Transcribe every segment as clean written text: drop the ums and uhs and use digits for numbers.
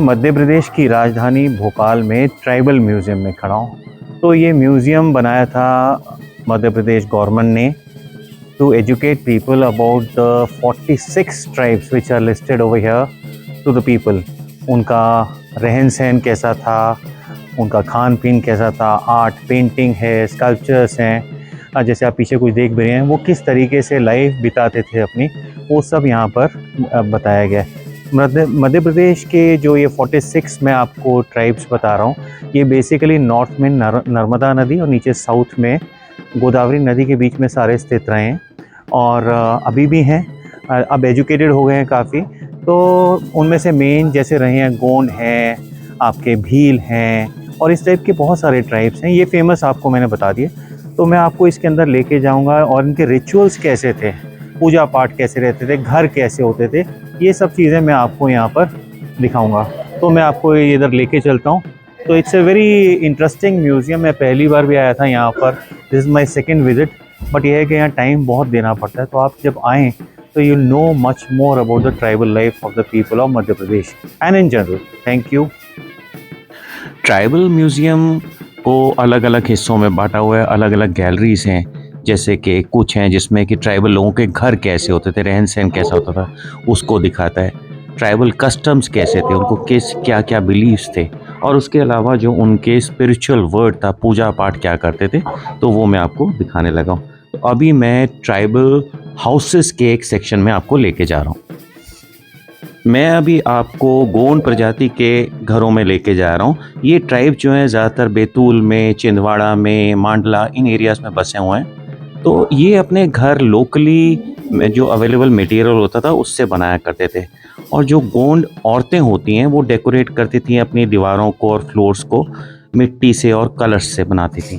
मध्य प्रदेश की राजधानी भोपाल में ट्राइबल म्यूज़ियम में खड़ा हूँ। तो ये म्यूज़ियम बनाया था मध्य प्रदेश गवर्नमेंट ने to educate people about the 46 tribes which are listed over here to the people. उनका रहन सहन कैसा था, उनका खान पीन कैसा था, आर्ट पेंटिंग है, स्कल्पचर्स हैं, जैसे आप पीछे कुछ देख भी रहे हैं, वो किस तरीके से लाइफ बिताते थे अपनी, वो सब यहाँ पर बताया गया है। मध्य प्रदेश के जो ये 46 मैं आपको ट्राइब्स बता रहा हूँ, ये बेसिकली नॉर्थ में नर्मदा नदी और नीचे साउथ में गोदावरी नदी के बीच में सारे स्थित रहे हैं और अभी भी हैं। अब एजुकेटेड हो गए हैं काफ़ी। तो उनमें से मेन जैसे रहे हैं गोंड हैं, आपके भील हैं और इस टाइप के बहुत सारे ट्राइब्स हैं। ये फेमस आपको मैंने बता दिए। तो मैं आपको इसके अंदर लेके जाऊंगा और इनके रिचुअल्स कैसे थे, पूजा पाठ कैसे रहते थे, घर कैसे होते थे, ये सब चीज़ें मैं आपको यहाँ पर दिखाऊंगा। तो मैं आपको इधर लेके चलता हूँ। तो it's a very interesting museum. मैं पहली बार भी आया था यहाँ पर, this is my second visit. But यह है कि यहाँ टाइम बहुत देना पड़ता है। तो आप जब आएँ तो you know much more about the tribal life of the people of Madhya Pradesh and in general. Thank you. Tribal museum को अलग अलग हिस्सों में बांटा हुआ है, अलग अलग गैलरीज हैं। जैसे कि कुछ हैं जिसमें कि ट्राइबल लोगों के घर कैसे होते थे, रहन सहन कैसा होता था, उसको दिखाता है। ट्राइबल कस्टम्स कैसे थे, उनको किस क्या क्या बिलीव्स थे, और उसके अलावा जो उनके स्पिरिचुअल वर्ड था, पूजा पाठ क्या करते थे, तो वो मैं आपको दिखाने लगा हूँ। तो अभी मैं ट्राइबल हाउसेस के एक सेक्शन में आपको लेके जा रहा हूँ। मैं अभी आपको गोंड प्रजाति के घरों में लेके जा रहा हूँ। ये ट्राइब जो है ज़्यादातर बैतूल में, छिंदवाड़ा में, मांडला, इन एरियाज़ में बसे हुए हैं। तो ये अपने घर लोकली में जो अवेलेबल मटेरियल होता था उससे बनाया करते थे। और जो गोंड औरतें होती हैं वो डेकोरेट करती थी अपनी दीवारों को और फ्लोर्स को मिट्टी से और कलर्स से बनाती थी।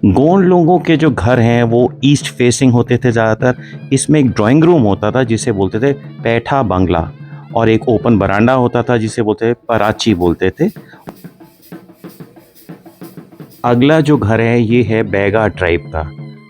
गोंड लोगों के जो घर हैं वो ईस्ट फेसिंग होते थे ज़्यादातर। इसमें एक ड्राइंग रूम होता था जिसे बोलते थे पैठा बंगला, और एक ओपन बरांडा होता था जिसे बोलते थे पराची बोलते थे। अगला जो घर है ये है बैगा ट्राइब का।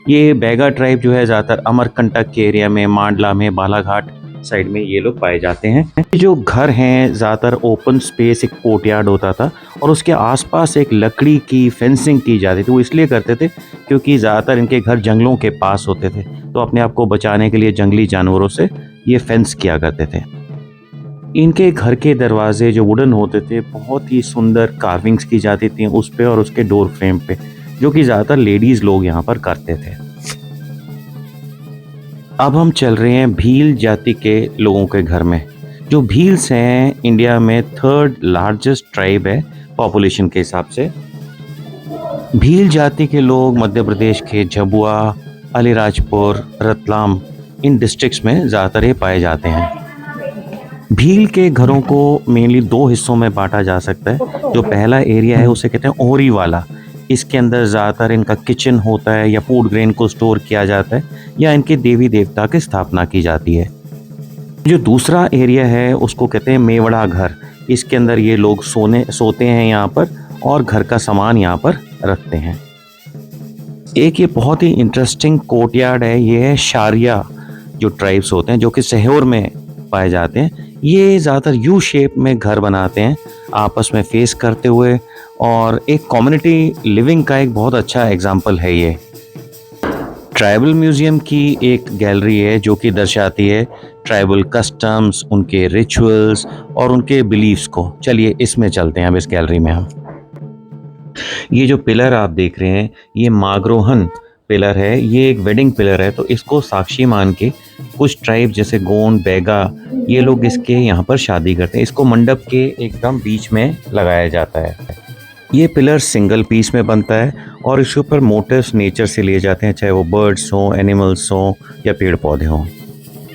ये बैगा ट्राइब जो है ज़्यादातर अमरकंटक के एरिया में, मांडला में, बालाघाट साइड में ये लोग पाए जाते हैं। ये जो घर हैं ज़्यादातर ओपन स्पेस, एक कोर्टयार्ड होता था और उसके आसपास एक लकड़ी की फेंसिंग की जाती थी। वो इसलिए करते थे क्योंकि ज़्यादातर इनके घर जंगलों के पास होते थे, तो अपने आप को बचाने के लिए जंगली जानवरों से ये फेंस किया करते थे। इनके घर के दरवाजे जो वुडन होते थे, बहुत ही सुंदर कार्विंग्स की जाती थी उस पे और उसके डोर फ्रेम पे, जो कि ज़्यादातर लेडीज़ लोग यहाँ पर करते थे। अब हम चल रहे हैं भील जाति के लोगों के घर में। जो भील्स हैं इंडिया में 3rd लार्जेस्ट ट्राइब है पॉपुलेशन के हिसाब से। भील जाति के लोग मध्य प्रदेश के झबुआ, अलीराजपुर, रतलाम, इन डिस्ट्रिक्ट्स में ज़्यादातर ये पाए जाते हैं। भील के घरों को मेनली 2 हिस्सों में बांटा जा सकता है। जो पहला एरिया है उसे कहते हैं ओहरी वाला। इसके अंदर ज़्यादातर इनका किचन होता है या फूड ग्रेन को स्टोर किया जाता है या इनके देवी देवता की स्थापना की जाती है। जो दूसरा एरिया है उसको कहते हैं मेवड़ा घर। इसके अंदर ये लोग सोते हैं यहाँ पर और घर का सामान यहाँ पर रखते हैं। एक ये बहुत ही इंटरेस्टिंग कोर्टयार्ड है, ये है शारिया जो ट्राइब्स होते हैं, जो कि शहर में पाए जाते हैं। ये ज़्यादातर यू शेप में घर बनाते हैं आपस में फेस करते हुए, और एक कम्युनिटी लिविंग का एक बहुत अच्छा एग्जाम्पल है ये। ट्राइबल म्यूज़ियम की एक गैलरी है जो कि दर्शाती है ट्राइबल कस्टम्स, उनके रिचुअल्स और उनके बिलीफ्स को। चलिए इसमें चलते हैं अब इस गैलरी में हम। ये जो पिलर आप देख रहे हैं ये मागरोहन पिलर है। ये एक वेडिंग पिलर है, तो इसको साक्षी मान के कुछ ट्राइब जैसे गोंड, बैगा, ये लोग इसके यहाँ पर शादी करते हैं। इसको मंडप के एकदम बीच में लगाया जाता है। ये पिलर सिंगल पीस में बनता है और इसके ऊपर मोटिव्स नेचर से लिए जाते हैं, चाहे वो बर्ड्स हों, एनिमल्स हों या पेड़ पौधे हों।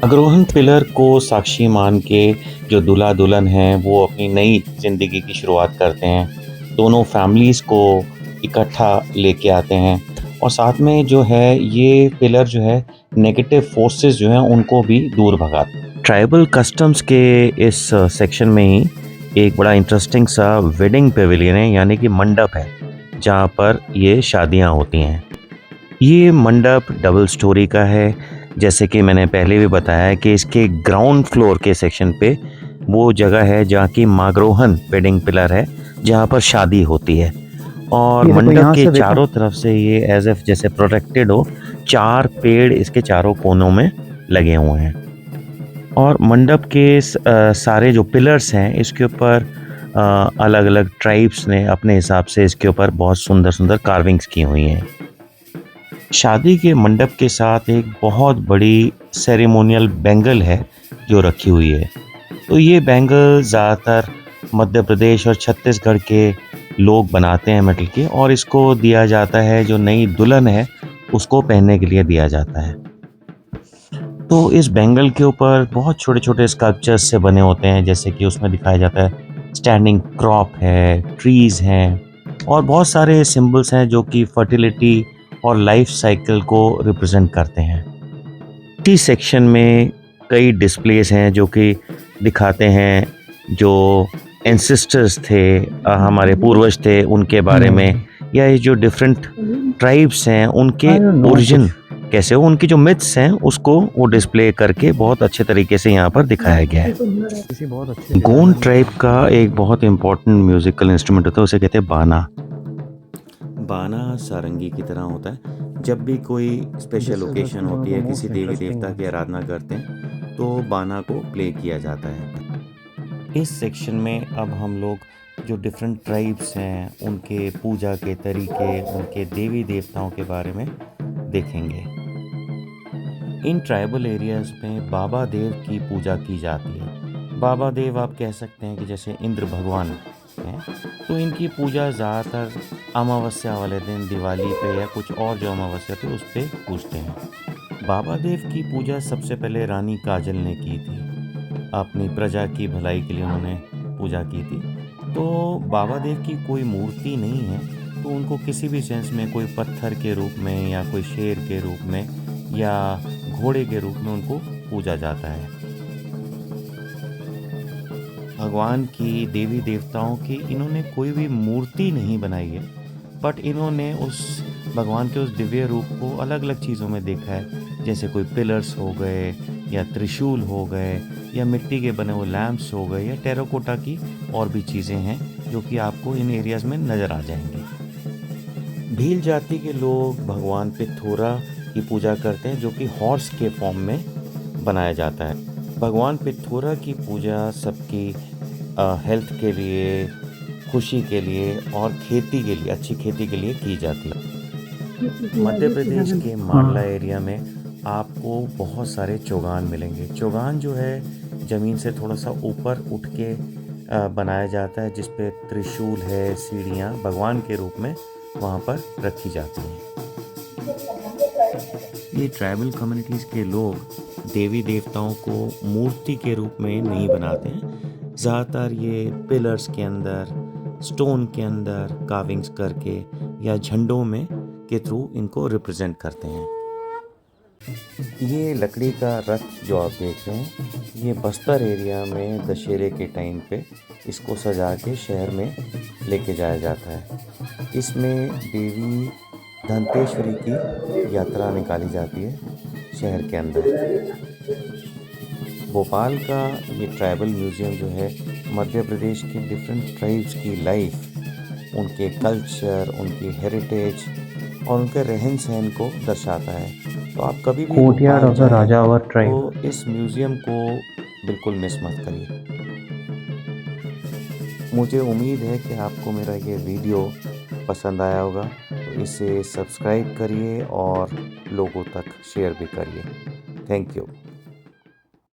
अग्रोहन पिलर को साक्षी मान के जो दूल्हा दुल्हन हैं वो अपनी नई ज़िंदगी की शुरुआत करते हैं। दोनों फैमिलीज़ को इकट्ठा लेके आते हैं और साथ में जो है ये पिलर जो है नेगेटिव फोर्सेस जो हैं उनको भी दूर भगाता है। ट्राइबल कस्टम्स के इस सेक्शन में ही एक बड़ा इंटरेस्टिंग सा वेडिंग पेविलियन है, यानी कि मंडप है, जहाँ पर ये शादियाँ होती हैं। ये मंडप डबल स्टोरी का है। जैसे कि मैंने पहले भी बताया कि इसके ग्राउंड फ्लोर के सेक्शन पे वो जगह है जहाँ की मागरोहन वेडिंग पिलर है, जहाँ पर शादी होती है। और ये देखो मंडप यहाँ के से देखो। चारों तरफ से ये एज इफ जैसे प्रोटेक्टेड हो, 4 पेड़ इसके चारों कोनों में लगे हुए हैं। और मंडप के सारे जो पिलर्स हैं इसके ऊपर अलग अलग ट्राइब्स ने अपने हिसाब से इसके ऊपर बहुत सुंदर सुंदर कार्विंग्स की हुई हैं। शादी के मंडप के साथ एक बहुत बड़ी सेरेमोनियल बैंगल है जो रखी हुई है। तो ये बैंगल ज़्यादातर मध्य प्रदेश और छत्तीसगढ़ के लोग बनाते हैं मेटल के, और इसको दिया जाता है जो नई दुल्हन है उसको पहनने के लिए दिया जाता है। तो इस बैंगल के ऊपर बहुत छोटे छोटे स्कल्पचर्स से बने होते हैं, जैसे कि उसमें दिखाया जाता है स्टैंडिंग क्रॉप है, ट्रीज हैं, और बहुत सारे सिंबल्स हैं जो कि फर्टिलिटी और लाइफ साइकिल को रिप्रेजेंट करते हैं। टी सेक्शन में कई डिस्प्लेस हैं जो कि दिखाते हैं जो एंसेस्टर्स थे, हमारे पूर्वज थे, उनके बारे में, या ये जो डिफरेंट ट्राइब्स हैं उनके ओरिजिन कैसे हो, उनकी जो मिथ्स हैं उसको वो डिस्प्ले करके बहुत अच्छे तरीके से यहाँ पर दिखाया गया है। गोंड ट्राइब का एक बहुत इम्पोर्टेंट म्यूजिकल इंस्ट्रूमेंट होता है, उसे कहते हैं बाना। बाना सारंगी की तरह होता है। जब भी कोई स्पेशल ओकेजन होती है, किसी देवी देवता की आराधना करते हैं, तो बाना को प्ले किया जाता है। इस सेक्शन में अब हम लोग जो डिफरेंट ट्राइब्स हैं उनके पूजा के तरीके, उनके देवी देवताओं के बारे में देखेंगे। इन ट्राइबल एरियाज में बाबा देव की पूजा की जाती है। बाबा देव आप कह सकते हैं कि जैसे इंद्र भगवान हैं, तो इनकी पूजा ज़्यादातर अमावस्या वाले दिन, दिवाली पे या कुछ और जो अमावस्या थे उस पर पूजते हैं। बाबा देव की पूजा सबसे पहले रानी काजल ने की थी, अपनी प्रजा की भलाई के लिए उन्होंने पूजा की थी। तो बाबा देव की कोई मूर्ति नहीं है, तो उनको किसी भी सेंस में कोई पत्थर के रूप में या कोई शेर के रूप में या घोड़े के रूप में उनको पूजा जाता है। भगवान की, देवी देवताओं की इन्होंने कोई भी मूर्ति नहीं बनाई है, बट इन्होंने उस भगवान के उस दिव्य रूप को अलग अलग चीज़ों में देखा है, जैसे कोई पिलर्स हो गए या त्रिशूल हो गए या मिट्टी के बने हुए लैंप्स हो गए या टेराकोटा की और भी चीज़ें हैं जो कि आपको इन एरियाज़ में नज़र आ जाएंगी। भील जाति के लोग भगवान पिथोरा की पूजा करते हैं जो कि हॉर्स के फॉर्म में बनाया जाता है। भगवान पिथोरा की पूजा सबकी हेल्थ के लिए, खुशी के लिए और खेती के लिए, अच्छी खेती के लिए की जाती है। मध्य प्रदेश के मांडला एरिया में आपको बहुत सारे चौगान मिलेंगे। चौगान जो है ज़मीन से थोड़ा सा ऊपर उठ के बनाया जाता है, जिस पे त्रिशूल है, सीढ़ियाँ भगवान के रूप में वहाँ पर रखी जाती हैं। ये ट्राइबल कम्युनिटीज़ के लोग देवी देवताओं को मूर्ति के रूप में नहीं बनाते हैं, ज़्यादातर ये पिलर्स के अंदर, स्टोन के अंदर कार्विंग्स करके या झंडों में के थ्रू इनको रिप्रेजेंट करते हैं। ये लकड़ी का रथ जो आप देख रहे हैं, ये बस्तर एरिया में दशहरे के टाइम पे इसको सजा के शहर में लेके जाया जाता है। इसमें देवी धनतेश्वरी की यात्रा निकाली जाती है शहर के अंदर। भोपाल का ये ट्राइबल म्यूज़ियम जो है मध्य प्रदेश के डिफरेंट ट्राइब्स की लाइफ, उनके कल्चर, उनकी हेरिटेज और उनके रहन सहन को दर्शाता है। तो आप कभी भी भोपाल जाएं तो इस म्यूज़ियम को बिल्कुल मिस मत करिए। मुझे उम्मीद है कि आपको मेरा ये वीडियो पसंद आया होगा, तो इसे सब्सक्राइब करिए और लोगों तक शेयर भी करिए। Thank you.